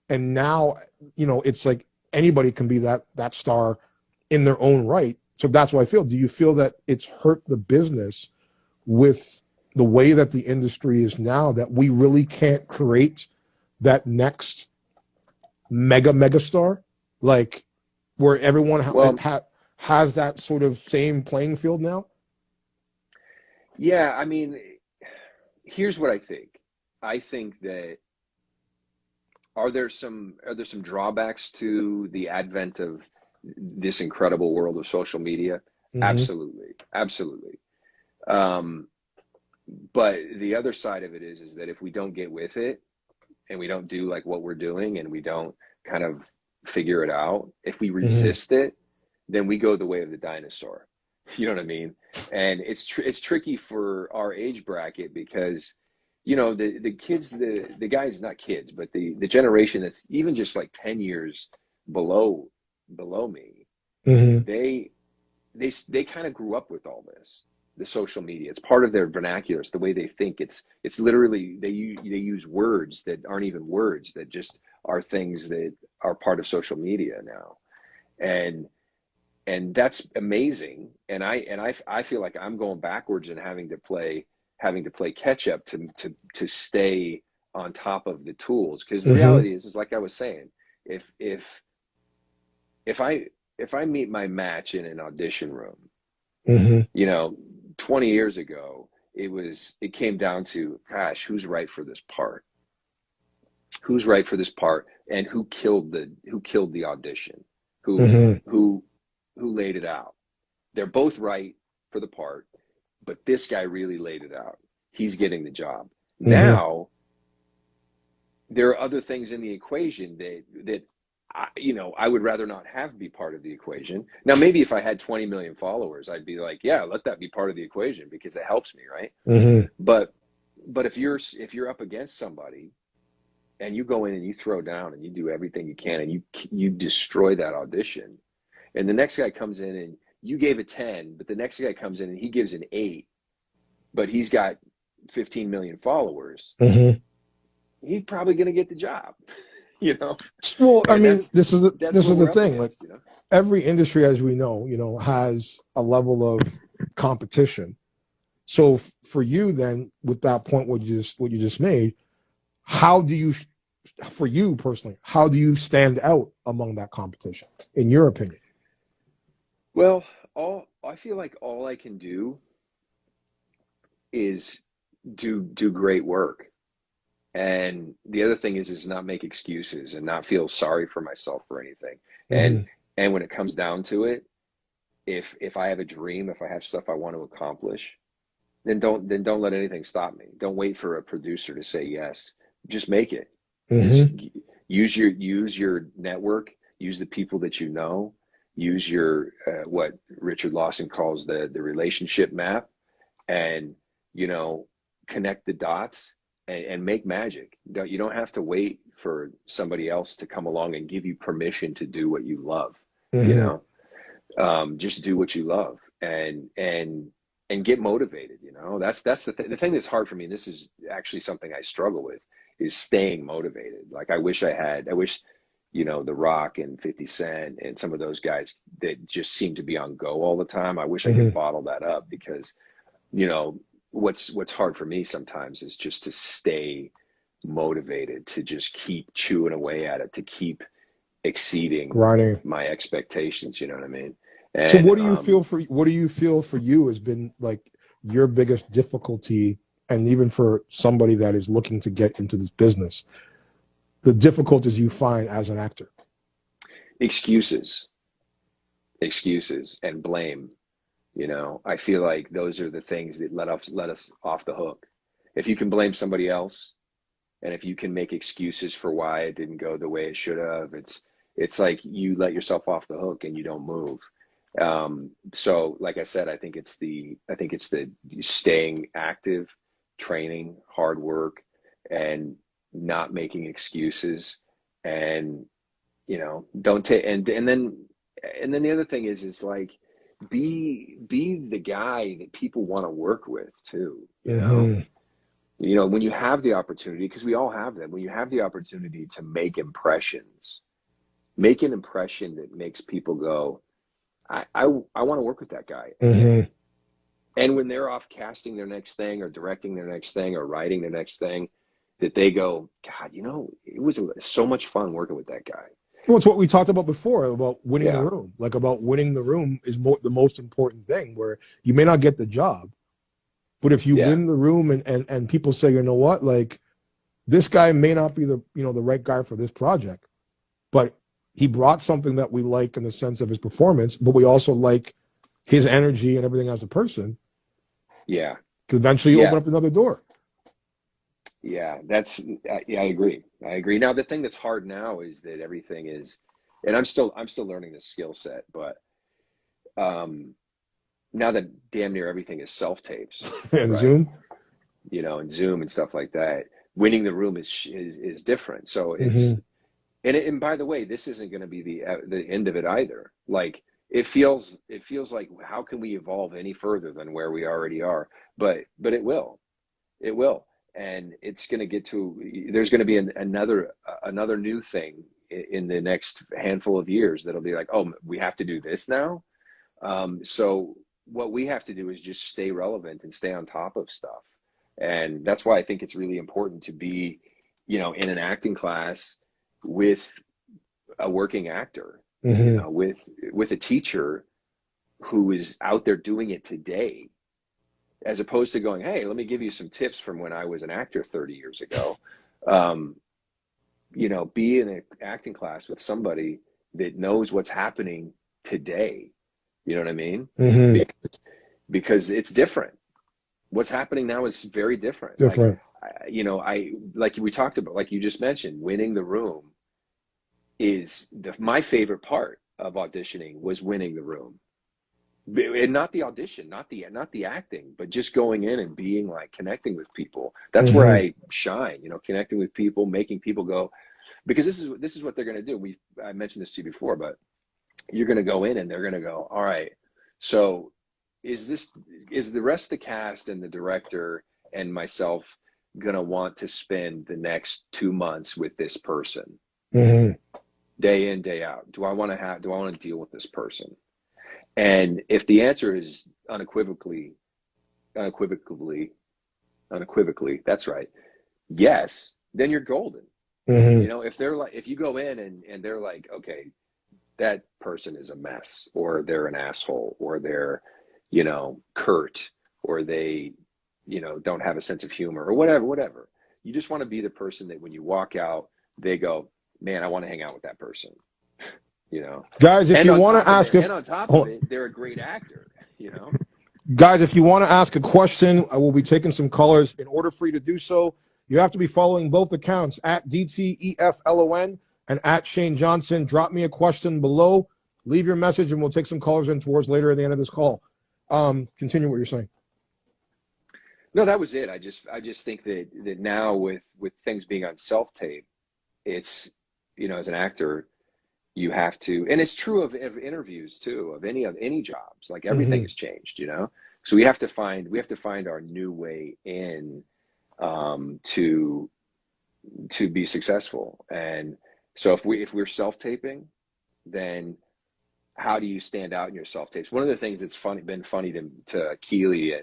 And now, it's like anybody can be that star in their own right. So that's what I feel. Do you feel that it's hurt the business with the way that the industry is now, that we really can't create that next mega star, like where everyone Well, has that sort of same playing field now? yeah, I mean, here's what I think. I think that are there some drawbacks to the advent of this incredible world of social media? Mm-hmm. Absolutely, absolutely. Um, but the other side of it is that if we don't get with it and we don't do like what we're doing and we don't kind of figure it out, if we Mm-hmm. resist it, then we go the way of the dinosaur. You know what I mean? And it's tricky for our age bracket because the kids, the guys, not kids, but the generation that's even just like 10 years below me, Mm-hmm. they they kind of grew up with all this, the social media. It's part of their vernacular. It's the way they think. It's literally they use words that aren't even words, that just are things that are part of social media now. And that's amazing. And I feel like I'm going backwards and having to play catch up to stay on top of the tools. Because the Mm-hmm. reality is like I was saying, if if if I meet my match in an audition room, Mm-hmm. you know, 20 years ago, it came down to, gosh, who's right for this part? Who's right for this part? And who killed the audition? Who Mm-hmm. who who laid it out? They're both right for the part, but this guy really laid it out. He's getting the job. Mm-hmm. Now, there are other things in the equation that I would rather not have be part of the equation. Now, maybe if I had 20 million followers, I'd be like, yeah, let that be part of the equation because it helps me, right? Mm-hmm. But if you're up against somebody and you go in and you throw down and you do everything you can and you destroy that audition, and the next guy comes in and you gave a 10, but the next guy comes in and he gives an 8, but he's got 15 million followers, Mm-hmm. he's probably going to get the job, you know? Well, I And mean, that's that's this what is the we're up thing. Like against. every industry, as we know, has a level of competition. So for you, then, with that point, what you just made, how do you, for you personally, how do you stand out among that competition, in your opinion? Well, all I feel like all I can do is do great work. And the other thing is not make excuses and not feel sorry for myself for anything. And Mm-hmm. and when it comes down to it, if I have a dream, if I have stuff I want to accomplish, then don't let anything stop me. Don't wait for a producer to say yes. Just make it. Just Mm-hmm. use your network, use the people that you know, use your what Richard Lawson calls the relationship map, and you know connect the dots and make magic. You don't have to wait for somebody else to come along and give you permission to do what you love. You Mm-hmm. know, just do what you love and get motivated. That's the thing that's hard for me. And this is actually something I struggle with, is staying motivated. Like I wish The Rock and 50 Cent and some of those guys that just seem to be on go all the time. I wish I could Mm-hmm. bottle that up because you know what's hard for me sometimes is just to stay motivated, to just keep chewing away at it, to keep exceeding Grinding. my expectations. You know what I mean? So And what do you feel for you has been like your biggest difficulty, and even for somebody that is looking to get into this business, the difficulties you find as an actor? excuses, excuses, and blame. I feel like those are the things that let us off the hook. If you can blame somebody else, and if you can make excuses for why it didn't go the way it should have, it's like you let yourself off the hook and you don't move. So, like I said, I think it's the staying active, training, hard work, and not making excuses, and don't take and then the other thing is like be the guy that people want to work with too. Mm-hmm. You know, when you have the opportunity, because we all have them, when you have the opportunity to make impressions, make an impression that makes people go, I want to work with that guy again. Mm-hmm. And when they're off casting their next thing or directing their next thing or writing their next thing, that they go, God, you know, it was so much fun working with that guy. Well, it's what we talked about before about winning the Yeah, room. Like about winning the room is the most important thing. Where you may not get the job, but if you yeah, win the room and people say, you know what, like this guy may not be the the right guy for this project, but he brought something that we like in the sense of his performance, but we also like his energy and everything as a person. yeah, Could eventually open yeah, up another door. yeah. Yeah, I agree. I agree. Now, the thing that's hard now is that everything is, and I'm still learning this skill set, but um, now that damn near everything is self tapes, And right? Zoom. You know, and Zoom and stuff like that. Winning the room is different. So Mm-hmm. and by the way, this isn't going to be the end of it either. Like it feels like how can we evolve any further than where we already are? But it will, and it's going to get to there's going to be another new thing in the next handful of years that'll be like, oh, we have to do this now. So what we have to do is just stay relevant and stay on top of stuff. And that's why I think it's really important to be, in an acting class with a working actor, Mm-hmm. with a teacher who is out there doing it today, as opposed to going, hey, let me give you some tips from when I was an actor 30 years ago. Um, be in an acting class with somebody that knows what's happening today. You know what I mean? Mm-hmm. Because it's different. What's happening now is very different. Like, Different. I like we talked about, like you just mentioned, winning the room is my favorite part of auditioning was winning the room, and not the audition, not the acting, but just going in and being like connecting with people. That's where Mm-hmm. I shine. Connecting with people, making people go, because this is what they're going to do. I mentioned this to you before, but you're going to go in and they're going to go, all right, so is the rest of the cast and the director and myself going to want to spend the next 2 months with this person, Mm-hmm. day in, day out? Do I want to deal with this person? And if the answer is unequivocally, unequivocally, that's right, yes, then you're golden. Mm-hmm. If you go in and they're like, okay, that person is a mess, or they're an asshole, or they're, curt, or they, don't have a sense of humor, or whatever. You just want to be the person that when you walk out, they go, man, I want to hang out with that person, you know. Guys, if And you on want to top of ask it, a and on top of oh, it, they're a great actor. guys, if you want to ask a question, I will be taking some callers. In order for you to do so, you have to be following both accounts at DTEFLON and at Shane Johnson. Drop me a question below. Leave your message, and we'll take some callers in towards later at the end of this call. Continue what you're saying. No, that was it. I just think that now with things being on self tape, it's, as an actor, you have to, and it's true of interviews too, of any jobs. Like, everything Mm-hmm. has changed. So we have to find our new way in, to be successful. And so if we're self taping, then how do you stand out in your self tapes? One of the things that's been funny to Keely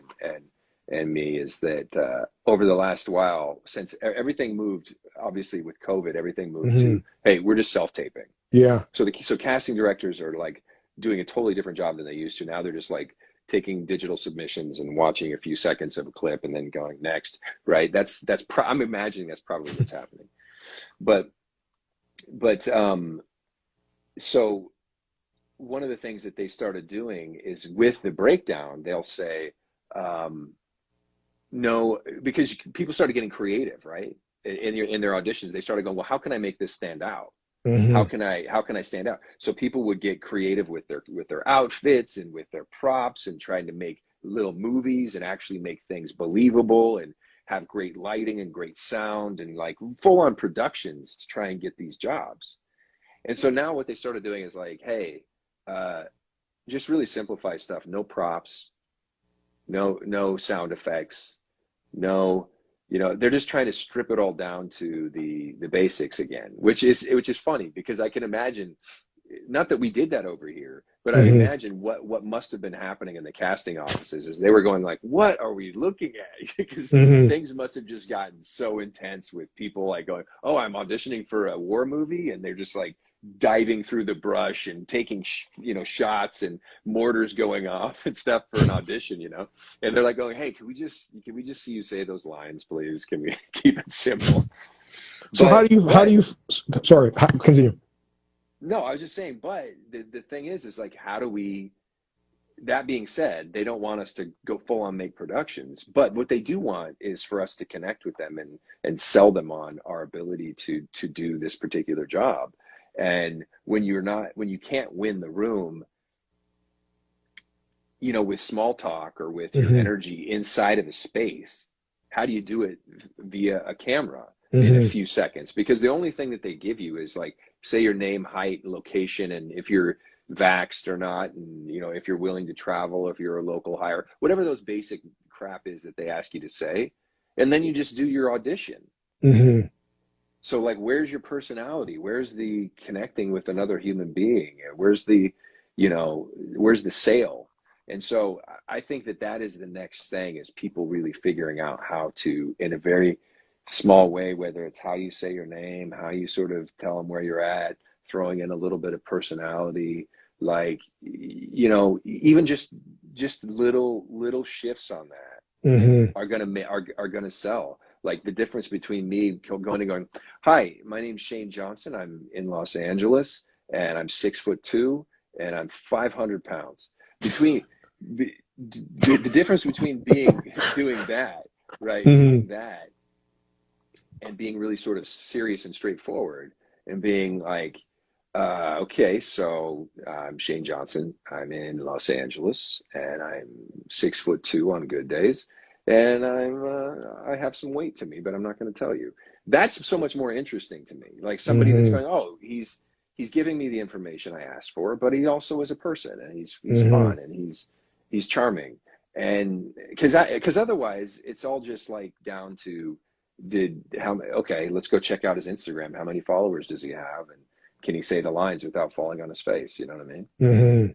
and me is that, over the last while, since everything moved, obviously with COVID, everything moved Mm-hmm. to, hey, we're just self taping. Yeah. So casting directors are like doing a totally different job than they used to. Now they're just like taking digital submissions and watching a few seconds of a clip and then going next, right? I'm imagining that's probably what's happening. But so one of the things that they started doing is, with the breakdown, they'll say, no, because people started getting creative, right? In their auditions, they started going, well, how can I make this stand out? How Mm-hmm. can I stand out? So people would get creative with their outfits and with their props, and trying to make little movies and actually make things believable, and have great lighting and great sound, and like full on productions to try and get these jobs. And so now what they started doing is like, hey, uh, just really simplify stuff. No props, no sound effects, no, You know, they're just trying to strip it all down to the basics again, which is funny because I can imagine, not that we did that over here, but I Hmm. imagine what must have been happening in the casting offices is they were going like, what are we looking at? Because Hmm. things must have just gotten so intense with people like going, oh, I'm auditioning for a war movie, and they're just like diving through the brush and taking shots and mortars going off and stuff for an audition, and they're like going, hey, can we just see you say those lines, please? Can we keep it simple? So But sorry, continue. no, I was just saying, but the thing is like, how do we, that being said, they don't want us to go full on make productions, but what they do want is for us to connect with them and sell them on our ability to do this particular job. And when you can't win the room, with small talk or with your Hmm. energy inside of a space, how do you do it via a camera in a Hmm. few seconds? Because the only thing that they give you is like, say your name, height, location, and if you're vaxxed or not, and if you're willing to travel, if you're a local hire, whatever those basic crap is that they ask you to say, and then you just do your audition. Hmm. So like, where's your personality? Where's the connecting with another human being? Where's the sale? And so I think that is the next thing, is people really figuring out how to, in a very small way, whether it's how you say your name, how you sort of tell them where you're at, throwing in a little bit of personality, like, even just little shifts on that Hmm. are gonna sell. Like the difference between me going and going, hi, my name's Shane Johnson. I'm in Los Angeles, and I'm 6'2", and I'm 500 pounds. Between the difference between doing that, right, Hmm. doing that, and being really sort of serious and straightforward, and being like, okay, so I'm Shane Johnson. I'm in Los Angeles, and I'm 6'2" on good days, and I have some weight to me, but I'm not going to tell you. That's so much more interesting to me. Like somebody that's Hmm. going, oh, he's giving me the information I asked for, but he also is a person, and he's Hmm. fun, and he's charming, and because otherwise it's all just like down to, okay, let's go check out his Instagram. How many followers does he have, and can he say the lines without falling on his face? You know what I mean? Hmm.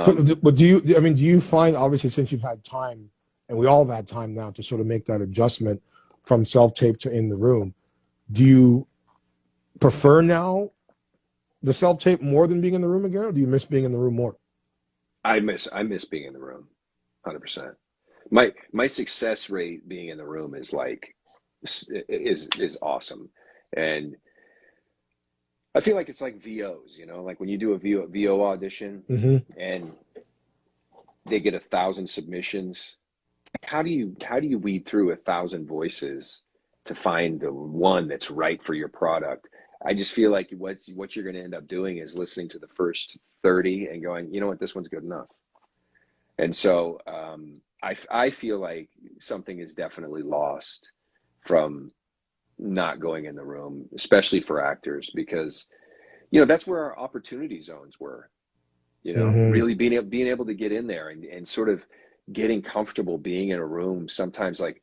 So, Um, but I mean, do you find, obviously, since you've had time, and we all have had time now to sort of make that adjustment from self-tape to in the room, do you prefer now the self-tape more than being in the room again, or do you miss being in the room more? I miss being in the room, 100%. My success rate being in the room is like, is awesome, and I feel like it's like VOs, like when you do a VO audition Hmm. and they get 1,000 submissions. How do you weed through 1,000 voices to find the one that's right for your product? I just feel like what you're going to end up doing is listening to the first 30 and going, you know what, this one's good enough. And so I feel like something is definitely lost from not going in the room, especially for actors, because that's where our opportunity zones were. Hmm. Really being able to get in there and sort of getting comfortable being in a room. Sometimes like